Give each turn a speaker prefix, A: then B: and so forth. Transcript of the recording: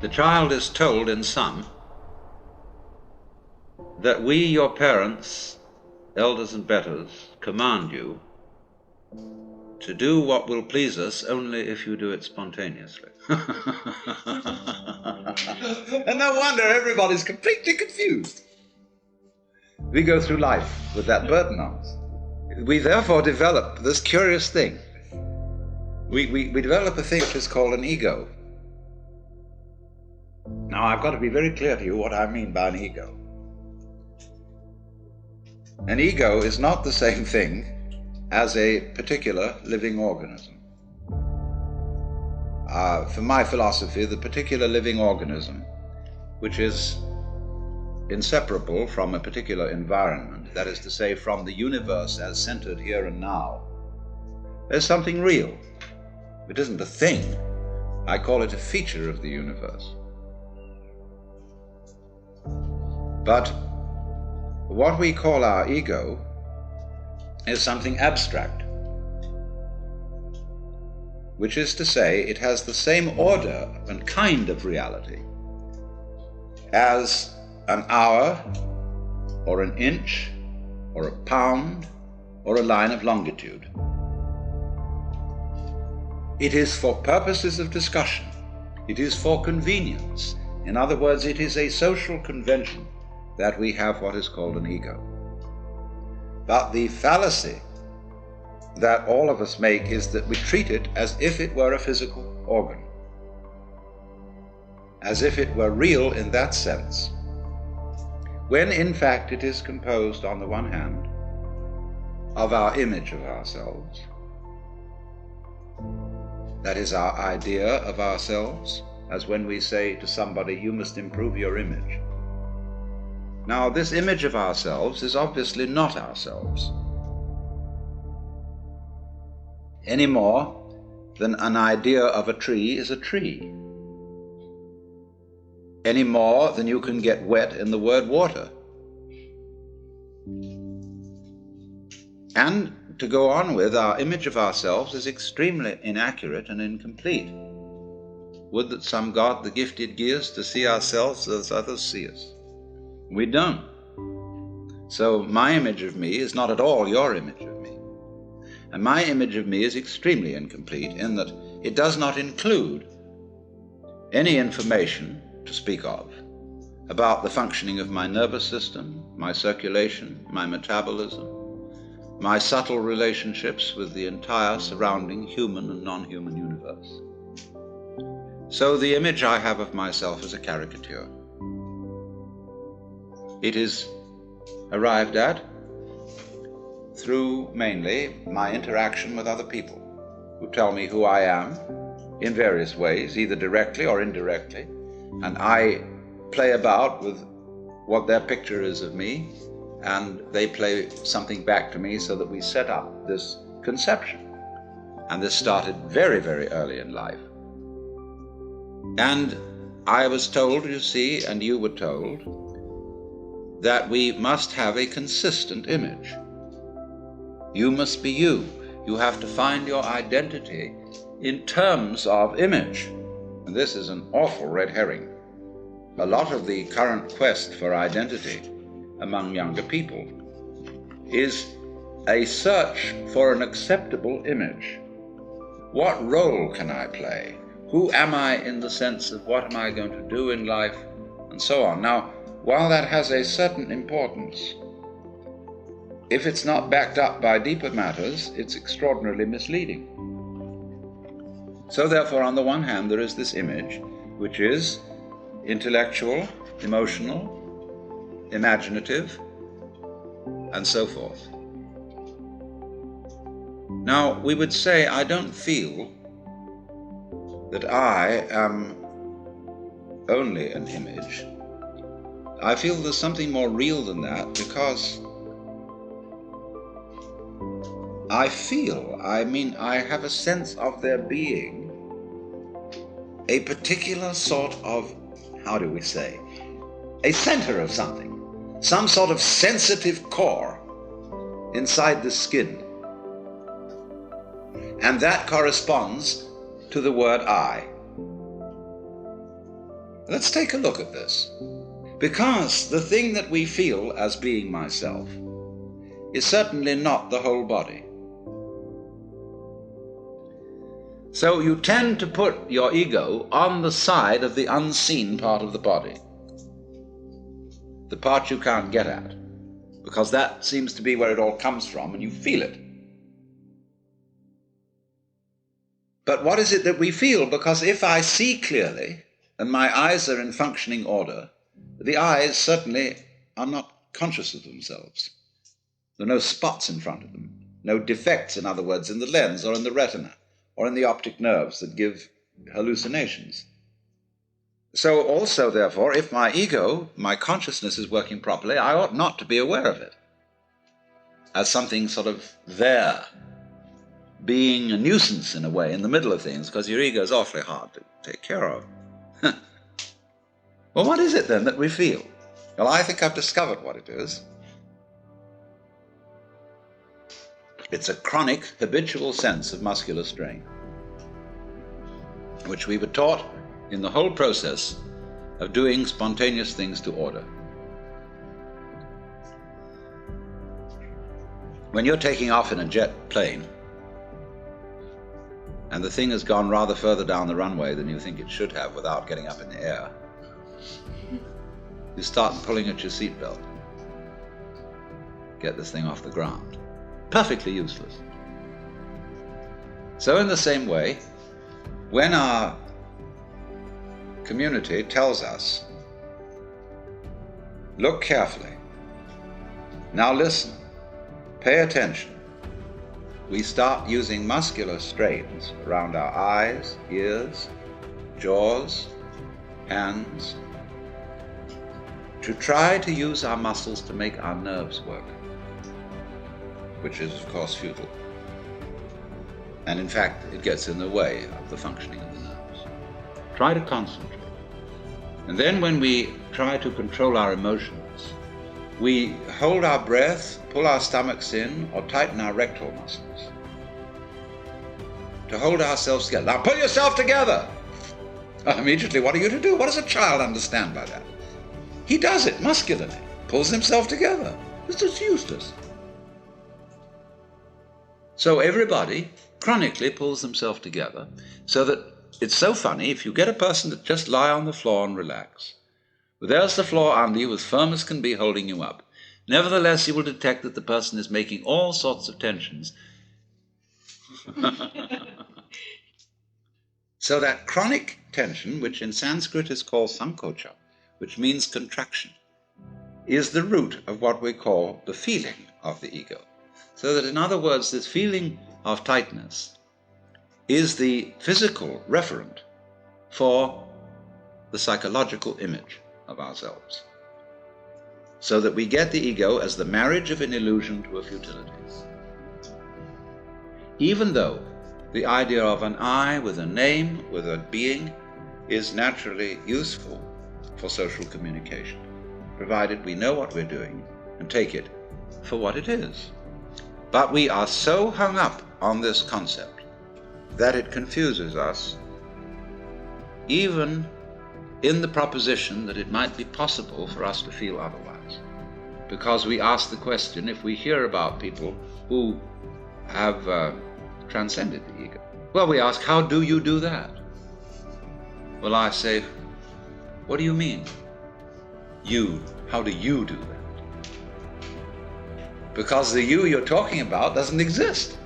A: The child is told in sum that we, your parents, elders and betters, command you to do what will please us only if you do it spontaneously. And no wonder everybody's completely confused. We go through life with that burden on us. We therefore develop this curious thing. We develop a thing which is called an ego. Now I've got to be very clear to you what I mean by an ego. An ego is not the same thing as a particular living organism. For my philosophy, the particular living organism, which is inseparable from a particular environment, that is to say, from the universe as centered here and now, is something real. It isn't a thing. I call it a feature of the universe. But what we call our ego is something abstract, which is to say, it has the same order and kind of reality as an hour, or an inch, or a pound, or a line of longitude. It is for purposes of discussion. It is for convenience. In other words, it is a social convention that we have what is called an ego. But the fallacy that all of us make is that we treat it as if it were a physical organ, as if it were real in that sense, when in fact it is composed, on the one hand, of our image of ourselves, that is our idea of ourselves, as when we say to somebody, you must improve your image. Now, this image of ourselves is obviously not ourselves, any more than an idea of a tree is a tree, any more than you can get wet in the word water. And to go on with, our image of ourselves is extremely inaccurate and incomplete. Would that some God the gifted give us to see ourselves as others see us. We don't. So my image of me is not at all your image of me. And my image of me is extremely incomplete in that it does not include any information to speak of about the functioning of my nervous system, my circulation, my metabolism, my subtle relationships with the entire surrounding human and non-human universe. So the image I have of myself is a caricature. It is arrived at through mainly my interaction with other people who tell me who I am in various ways, either directly or indirectly, and I play about with what their picture is of me, and they play something back to me so that we set up this conception. And this started very, very early in life. And I was told, you see, and you were told, that we must have a consistent image. You must be you. You have to find your identity in terms of image. And this is an awful red herring. A lot of the current quest for identity among younger people is a search for an acceptable image. What role can I play? Who am I in the sense of what am I going to do in life, and so on. Now, while that has a certain importance, if it's not backed up by deeper matters, it's extraordinarily misleading. So therefore, on the one hand, there is this image, which is intellectual, emotional, imaginative, and so forth. Now, we would say, I don't feel that I am only an image. I feel there's something more real than that, because I have a sense of there being a particular sort of, how do we say, a center of something, some sort of sensitive core inside the skin. And that corresponds to the word I. Let's take a look at this. Because the thing that we feel as being myself is certainly not the whole body. So you tend to put your ego on the side of the unseen part of the body, the part you can't get at, because that seems to be where it all comes from and you feel it. But what is it that we feel? Because if I see clearly and my eyes are in functioning order, the eyes certainly are not conscious of themselves. There are no spots in front of them, no defects, in other words, in the lens or in the retina or in the optic nerves that give hallucinations. So also, therefore, if my ego, my consciousness is working properly, I ought not to be aware of it as something sort of there, being a nuisance in a way in the middle of things, because your ego is awfully hard to take care of. Well, what is it then that we feel? Well, I think I've discovered what it is. It's a chronic, habitual sense of muscular strain, which we were taught in the whole process of doing spontaneous things to order. When you're taking off in a jet plane, and the thing has gone rather further down the runway than you think it should have without getting up in the air, you start pulling at your seatbelt. Get this thing off the ground. Perfectly useless. So in the same way, when our community tells us, look carefully, now listen, pay attention, we start using muscular strains around our eyes, ears, jaws, hands, to try to use our muscles to make our nerves work, which is, of course, futile. And in fact, it gets in the way of the functioning of the nerves. Try to concentrate. And then when we try to control our emotions, we hold our breath, pull our stomachs in, or tighten our rectal muscles to hold ourselves together. Now pull yourself together! Immediately, what are you to do? What does a child understand by that? He does it muscularly, pulls himself together. It's just useless. So everybody chronically pulls themselves together, so that it's so funny, if you get a person to just lie on the floor and relax, well, there's the floor under you as firm as can be holding you up. Nevertheless, you will detect that the person is making all sorts of tensions. So that chronic tension, which in Sanskrit is called sankocha, which means contraction, is the root of what we call the feeling of the ego. So that, in other words, this feeling of tightness is the physical referent for the psychological image of ourselves. So that we get the ego as the marriage of an illusion to a futility. Even though the idea of an I with a name, with a being, is naturally useful for social communication, provided we know what we're doing and take it for what it is. But we are so hung up on this concept that it confuses us, even in the proposition that it might be possible for us to feel otherwise. Because we ask the question, if we hear about people who have transcended the ego, well, we ask, how do you do that? Well, I say, what do you mean? You, how do you do that? Because the you you're talking about doesn't exist.